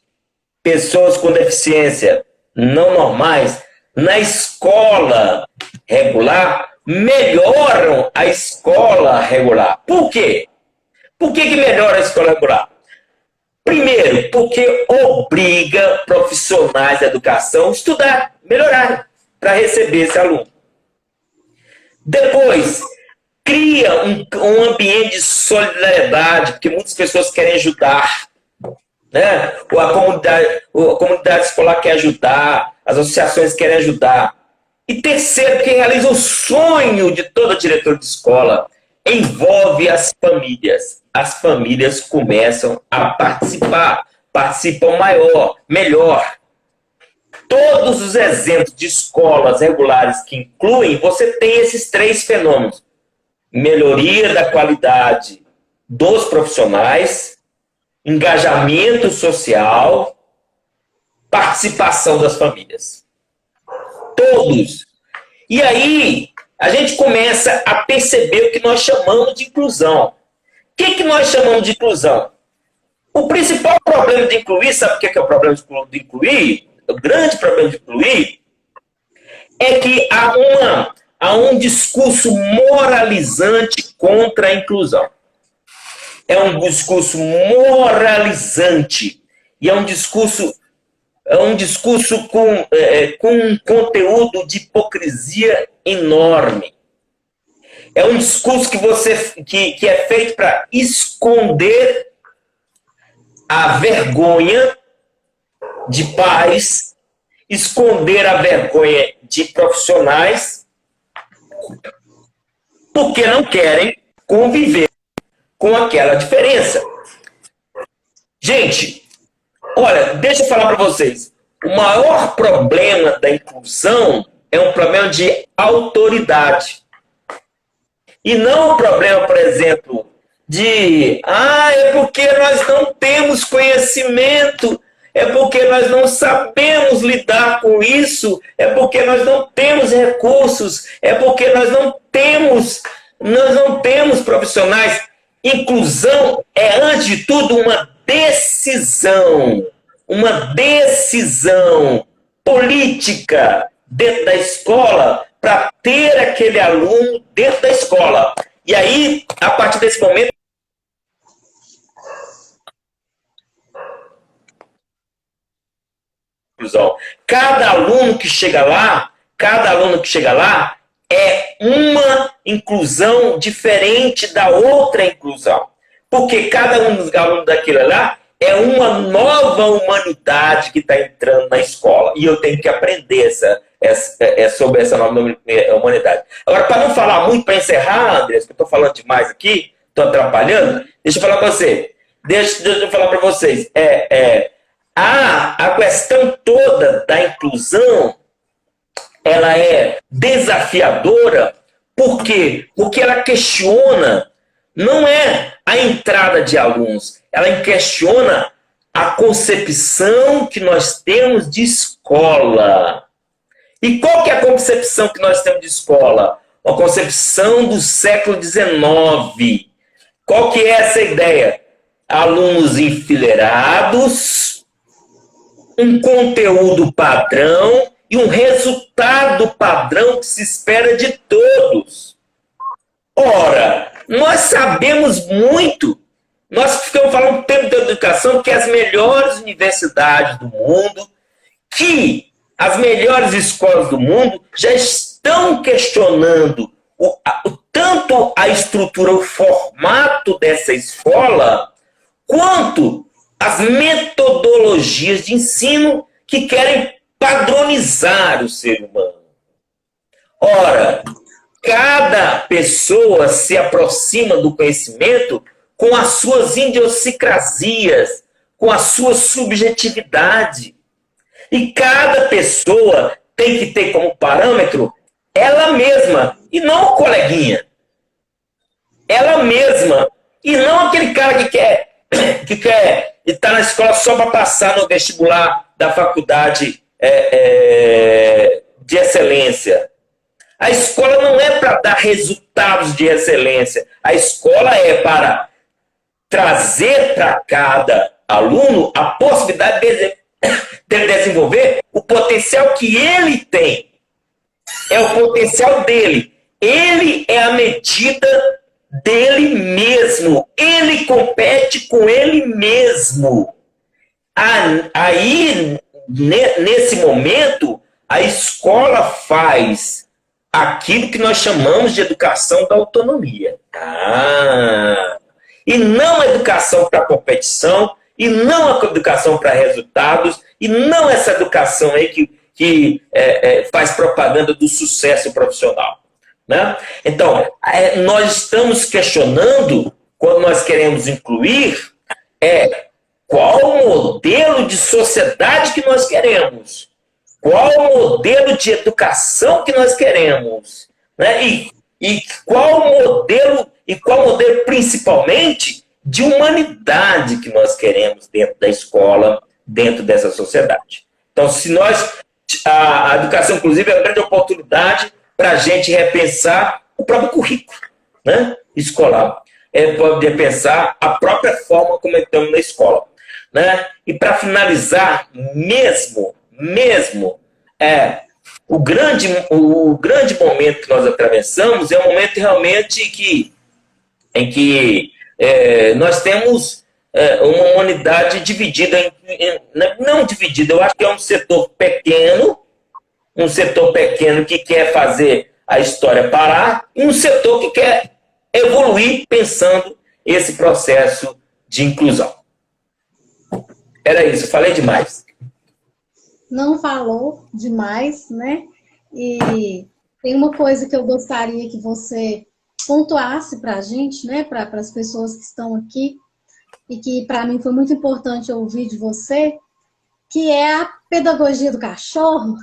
[SPEAKER 3] pessoas com deficiência não normais na escola regular melhoram a escola regular. Por quê? Por que melhora a escola regular? Primeiro, porque obriga profissionais da educação a estudar, melhorar, para receber esse aluno. Depois, cria um ambiente de solidariedade, porque muitas pessoas querem ajudar, né? A comunidade escolar quer ajudar, as associações querem ajudar. E terceiro, quem realiza o sonho de todo diretor de escola envolve as famílias. As famílias começam a participam melhor. Todos os exemplos de escolas regulares que incluem, você tem esses três fenômenos: melhoria da qualidade dos profissionais, engajamento social, participação das famílias. Todos. E aí, a gente começa a perceber o que nós chamamos de inclusão. O que nós chamamos de inclusão? O principal problema de incluir, sabe o que é o problema de incluir? O grande problema de incluir é que há um discurso moralizante contra a inclusão. É um discurso moralizante. E é um discurso com um conteúdo de hipocrisia enorme. É um discurso que é feito para esconder a vergonha de pais, esconder a vergonha de profissionais, porque não querem conviver com aquela diferença. Gente, olha, deixa eu falar para vocês. O maior problema da inclusão é um problema de autoridade. E não um problema, por exemplo, é porque nós não temos conhecimento, é porque nós não sabemos lidar com isso, é porque nós não temos recursos, é porque nós não temos profissionais. Inclusão é, antes de tudo, uma decisão política dentro da escola para ter aquele aluno dentro da escola. E aí, a partir desse momento, inclusão. Cada aluno que chega lá é uma inclusão diferente da outra inclusão. Porque cada um dos alunos daquele lá é uma nova humanidade que está entrando na escola. E eu tenho que aprender sobre essa nova humanidade. Agora, para não falar muito, para encerrar, Andrés, que eu estou falando demais aqui, estou atrapalhando, deixa eu falar para você. Deixa eu falar para vocês. A questão toda da inclusão, ela é desafiadora. Por quê? Porque ela questiona, não é a entrada de alunos, ela questiona a concepção que nós temos de escola. E qual que é a concepção que nós temos de escola? Uma concepção do século XIX. Qual que é essa ideia? Alunos enfileirados, um conteúdo padrão e um resultado padrão que se espera de todos. Ora, nós sabemos muito, nós ficamos falando tempo da educação, que as melhores universidades do mundo, que as melhores escolas do mundo já estão questionando tanto a estrutura, o formato dessa escola, quanto as metodologias de ensino que querem padronizar o ser humano. Ora, cada pessoa se aproxima do conhecimento com as suas idiosincrasias, com a sua subjetividade. E cada pessoa tem que ter como parâmetro ela mesma, e não o coleguinha. Ela mesma, e não aquele cara que quer estar na escola só para passar no vestibular da faculdade de excelência. A escola não é para dar resultados de excelência. A escola é para trazer para cada aluno a possibilidade de desenvolver o potencial que ele tem. É o potencial dele. Ele é a medida dele mesmo. Ele compete com ele mesmo. Aí, nesse momento, a escola faz aquilo que nós chamamos de educação da autonomia. E não a educação para competição, e não a educação para resultados, e não essa educação aí que faz propaganda do sucesso profissional. Né? Então, nós estamos questionando, quando nós queremos incluir, qual o modelo de sociedade que nós queremos, qual o modelo de educação que nós queremos, né? e qual modelo principalmente de humanidade que nós queremos dentro da escola, dentro dessa sociedade. Então, a educação, inclusive, é uma grande oportunidade para a gente repensar o próprio currículo, né, escolar. Poder pensar a própria forma como estamos na escola. Né? E para finalizar, mesmo, o grande momento que nós atravessamos é um momento realmente em que nós temos uma humanidade dividida, não dividida, eu acho que é um setor pequeno que quer fazer a história parar, e um setor que quer evoluir pensando esse processo de inclusão. Era isso, falei demais.
[SPEAKER 1] Não falou demais, né? E tem uma coisa que eu gostaria que você pontuasse para a gente, né? Para as pessoas que estão aqui, e que para mim foi muito importante ouvir de você, que é a pedagogia do cachorro.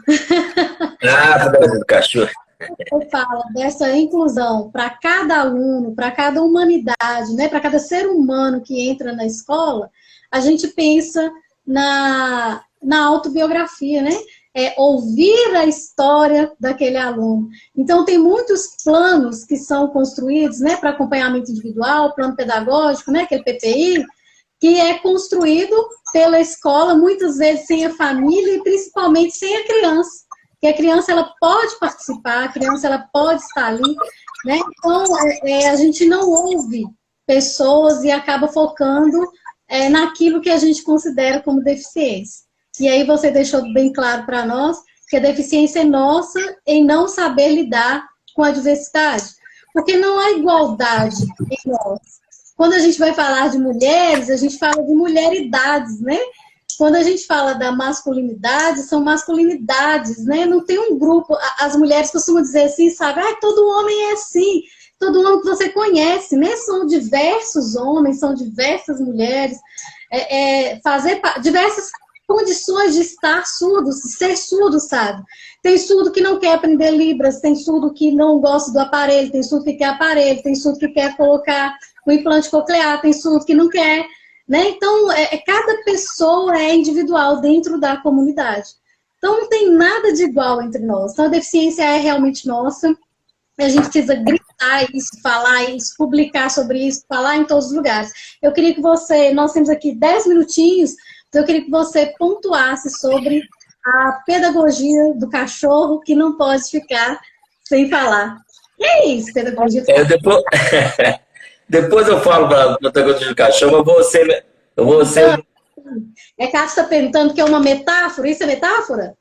[SPEAKER 3] A pedagogia do cachorro.
[SPEAKER 1] Você fala dessa inclusão para cada aluno, para cada humanidade, né? Para cada ser humano que entra na escola, a gente pensa na autobiografia, né? é ouvir a história daquele aluno. Então, tem muitos planos que são construídos, né, para acompanhamento individual, plano pedagógico, né, aquele PPI, que é construído pela escola, muitas vezes sem a família e principalmente sem a criança. Porque a criança, ela pode participar, a criança, ela pode estar ali, né? Então, a gente não ouve pessoas e acaba focando naquilo que a gente considera como deficiência. E aí você deixou bem claro para nós que a deficiência é nossa em não saber lidar com a diversidade. Porque não há igualdade em nós. Quando a gente vai falar de mulheres, a gente fala de mulheridades, né? Quando a gente fala da masculinidade, são masculinidades, né? Não tem um grupo, as mulheres costumam dizer assim, sabe? Ah, todo homem é assim, todo homem que você conhece, né? São diversos homens, são diversas mulheres, diversas condições de estar surdo, ser surdo, sabe? Tem surdo que não quer aprender Libras, tem surdo que não gosta do aparelho, tem surdo que quer aparelho, tem surdo que quer colocar o implante coclear, tem surdo que não quer, né? Então, cada pessoa é individual dentro da comunidade. Então, não tem nada de igual entre nós. Então, a deficiência é realmente nossa. A gente precisa gritar isso, falar isso, publicar sobre isso, falar em todos os lugares. Eu queria que nós temos aqui 10 minutinhos, eu queria que você pontuasse sobre a pedagogia do cachorro, que não pode ficar sem falar. E é isso, pedagogia do cachorro.
[SPEAKER 3] Depois eu falo da pedagogia do cachorro, eu vou ser...
[SPEAKER 1] É que está perguntando que é uma metáfora, isso é metáfora?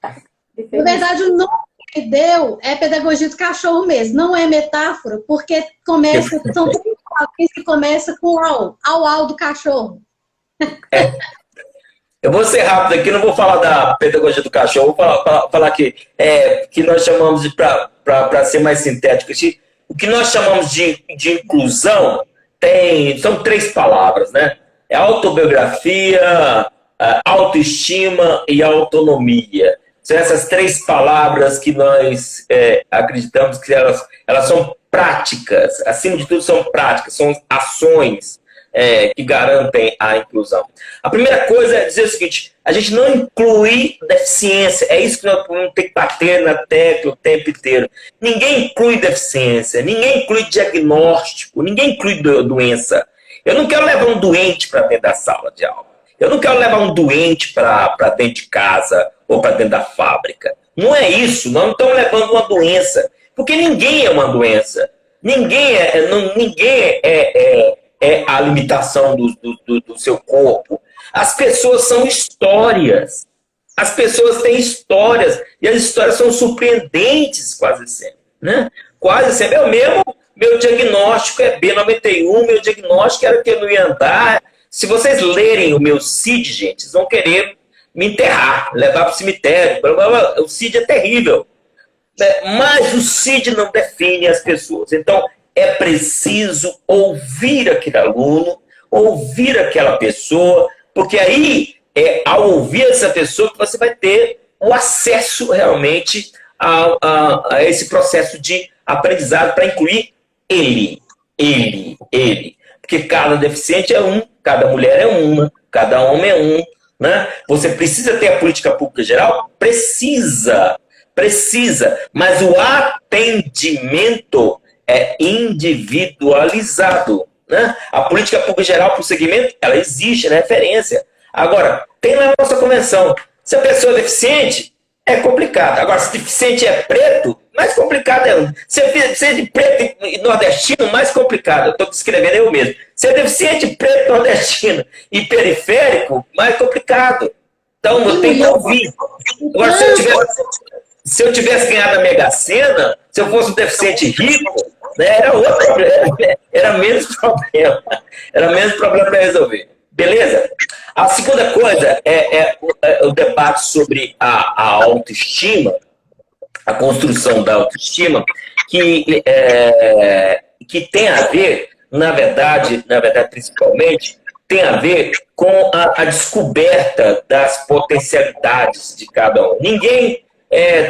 [SPEAKER 1] Na verdade, o nome que ele deu é pedagogia do cachorro mesmo, não é metáfora, porque são três palavras que começam com au do cachorro.
[SPEAKER 3] Eu vou ser rápido aqui, não vou falar da pedagogia do cachorro, vou falar que nós chamamos de, para ser mais sintético, o que nós chamamos de inclusão são 3 palavras, né? É autobiografia, autoestima e autonomia. São essas 3 palavras que nós acreditamos que elas são práticas, acima de tudo são práticas, são ações que garantem a inclusão. A primeira coisa é dizer o seguinte, a gente não inclui deficiência, é isso que nós temos que bater na tecla o tempo inteiro. Ninguém inclui deficiência, ninguém inclui diagnóstico, ninguém inclui doença. Eu não quero levar um doente para dentro da sala de aula. Eu não quero levar um doente para dentro de casa ou para dentro da fábrica. Não é isso, nós não estamos levando uma doença, porque ninguém é uma doença. Ninguém é a limitação do seu corpo. As pessoas são histórias. As pessoas têm histórias. E as histórias são surpreendentes quase sempre. Né? Quase sempre. Meu diagnóstico é B91, meu diagnóstico era que eu não ia andar. Se vocês lerem o meu CID, gente, vocês vão querer me enterrar, levar para o cemitério. O CID é terrível. Mas o CID não define as pessoas. Então, é preciso ouvir aquele aluno, ouvir aquela pessoa, porque aí, ao ouvir essa pessoa, que você vai ter o acesso realmente a esse processo de aprendizado para incluir ele. Porque cada deficiente é um, cada mulher é uma, cada homem é um. Né? Você precisa ter a política pública geral? Precisa, mas o atendimento é individualizado. Né? A política pública geral para o segmento, ela existe, na referência. Agora, tem na nossa convenção. Se a pessoa é deficiente, é complicado. Agora, se deficiente é preto, mais complicado é. Se é deficiente preto e nordestino, mais complicado. Eu estou descrevendo eu mesmo. Se é deficiente preto, nordestino e periférico, mais complicado. Então, eu tenho que ouvir. Agora, se eu tivesse ganhado a Mega Sena, se eu fosse um deficiente rico, né, era outro problema. Era menos problema. Era menos problema para resolver. Beleza? A segunda coisa é o debate sobre a autoestima, a construção da autoestima, que tem a ver, na verdade, principalmente, tem a ver com a descoberta das potencialidades de cada um. Ninguém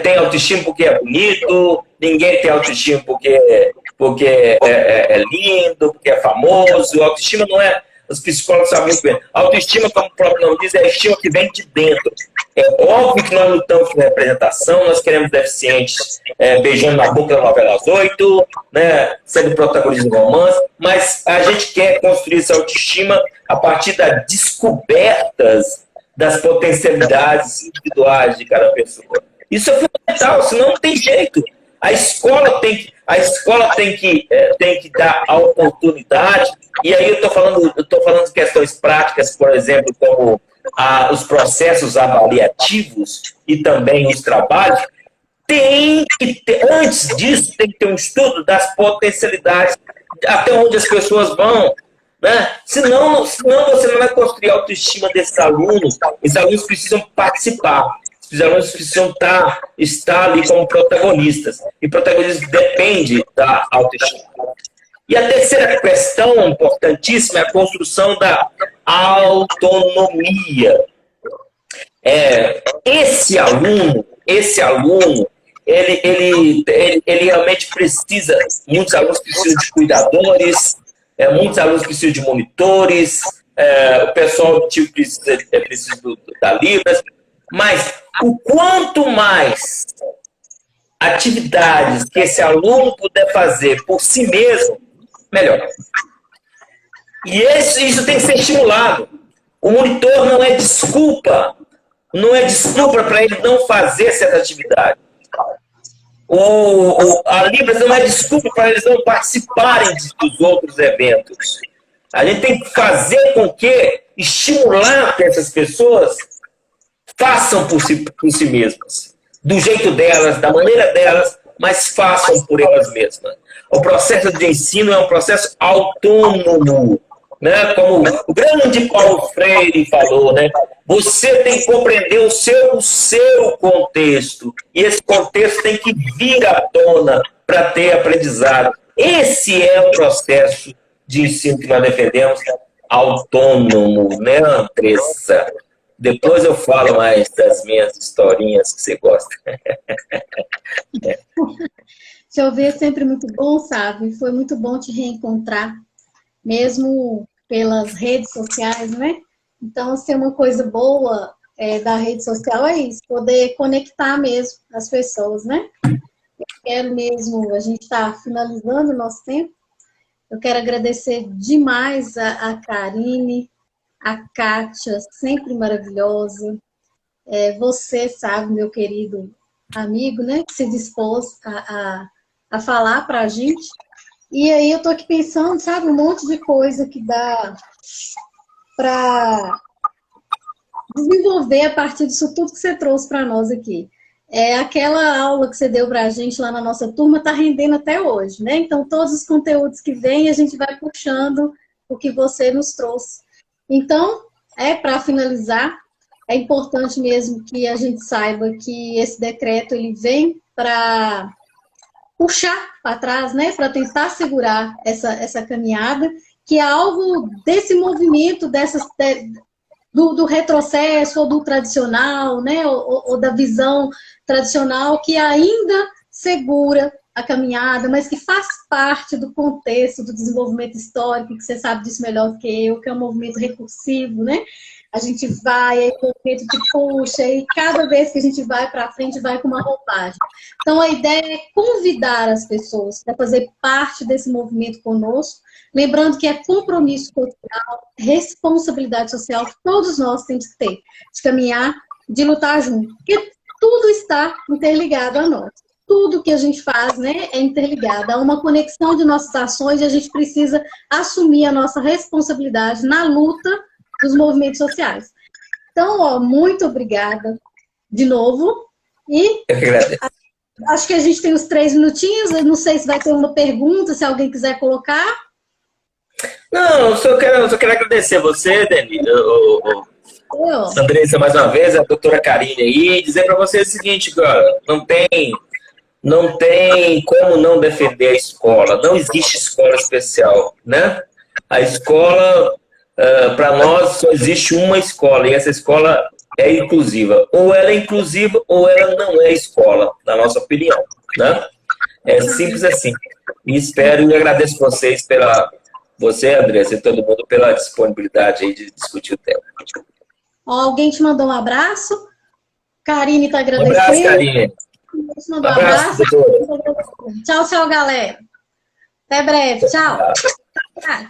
[SPEAKER 3] tem autoestima porque é bonito, ninguém tem autoestima porque é lindo, porque é famoso. A autoestima os psicólogos sabem muito bem. Autoestima, como o próprio nome diz, é a estima que vem de dentro. É óbvio que nós lutamos por representação, nós queremos deficientes beijando na boca da novela às 8, né, sendo protagonista do romance, mas a gente quer construir essa autoestima a partir das descobertas das potencialidades individuais de cada pessoa. Isso é fundamental, senão não tem jeito. A escola tem que dar a oportunidade, e aí eu estou falando de questões práticas, por exemplo, como os processos avaliativos e também os trabalhos. Antes disso, tem que ter um estudo das potencialidades, até onde as pessoas vão. Né? Senão você não vai construir a autoestima desses alunos. Esses alunos precisam participar. Os alunos precisam estar ali como protagonistas. E protagonistas depende da autoestima. E a terceira questão importantíssima é a construção da autonomia. Esse aluno, ele realmente precisa, muitos alunos precisam de cuidadores, muitos alunos precisam de monitores, o pessoal do tipo precisa da Libras, mas o quanto mais atividades que esse aluno puder fazer por si mesmo, melhor. E isso tem que ser estimulado. O monitor não é desculpa para ele não fazer certa atividade. A Libras não é desculpa para eles não participarem dos outros eventos. A gente tem que fazer com que, estimular que essas pessoas façam por si mesmas, do jeito delas, da maneira delas, mas façam por elas mesmas. O processo de ensino é um processo autônomo, né? Como o grande Paulo Freire falou, né? Você tem que compreender o seu contexto, e esse contexto tem que vir à tona para ter aprendizado. Esse é o processo de ensino que nós defendemos, autônomo, né, Andressa? Depois eu falo mais das minhas historinhas que você gosta.
[SPEAKER 1] Te ouvir é sempre muito bom, sabe? Foi muito bom te reencontrar, mesmo pelas redes sociais, né? Então, assim, uma coisa boa da rede social é isso, poder conectar mesmo as pessoas, né? Eu quero mesmo, a gente está finalizando o nosso tempo, eu quero agradecer demais a Karine, a Kátia, sempre maravilhosa. Você, sabe, meu querido amigo, né, que se dispôs a falar para a gente. E aí eu tô aqui pensando, sabe, um monte de coisa que dá para desenvolver a partir disso tudo que você trouxe para nós aqui. Aquela aula que você deu para a gente lá na nossa turma está rendendo até hoje, né? Então, todos os conteúdos que vêm, a gente vai puxando o que você nos trouxe. Então, para finalizar, é importante mesmo que a gente saiba que esse decreto ele vem para puxar para trás, né, para tentar segurar essa caminhada, que é algo desse movimento, do retrocesso ou do tradicional, né, ou da visão tradicional que ainda segura a caminhada, mas que faz parte do contexto do desenvolvimento histórico, que você sabe disso melhor do que eu, que é um movimento recursivo, né? A gente vai, aí o movimento te puxa, e cada vez que a gente vai para frente, vai com uma roupagem. Então, a ideia é convidar as pessoas para fazer parte desse movimento conosco, lembrando que é compromisso social, responsabilidade social que todos nós temos que ter, de caminhar, de lutar junto, porque tudo está interligado a nós. Tudo que a gente faz, né, é interligado. Há uma conexão de nossas ações e a gente precisa assumir a nossa responsabilidade na luta dos movimentos sociais. Então, muito obrigada de novo. E
[SPEAKER 3] eu que agradeço.
[SPEAKER 1] Acho que a gente tem uns 3 minutinhos. Eu não sei se vai ter uma pergunta, se alguém quiser colocar.
[SPEAKER 3] Não, eu só quero agradecer você, Deni, Andressa, mais uma vez, a doutora Karine aí, e dizer para você o seguinte, cara, não tem como não defender a escola. Não existe escola especial, né? A escola, para nós, só existe uma escola, e essa escola é inclusiva. Ou ela é inclusiva, ou ela não é escola, na nossa opinião, né? É simples assim. E espero e agradeço vocês você, Andressa, e todo mundo pela disponibilidade aí de discutir o tema.
[SPEAKER 1] Ó, alguém te mandou um abraço? Karine está
[SPEAKER 3] Um abraço,
[SPEAKER 1] agradecendo.
[SPEAKER 3] Karine.
[SPEAKER 1] Te
[SPEAKER 3] Um
[SPEAKER 1] mandou um
[SPEAKER 3] abraço,
[SPEAKER 1] abraço.
[SPEAKER 3] doutora.
[SPEAKER 1] Tchau, tchau, galera. Até breve. Tchau. Tchau.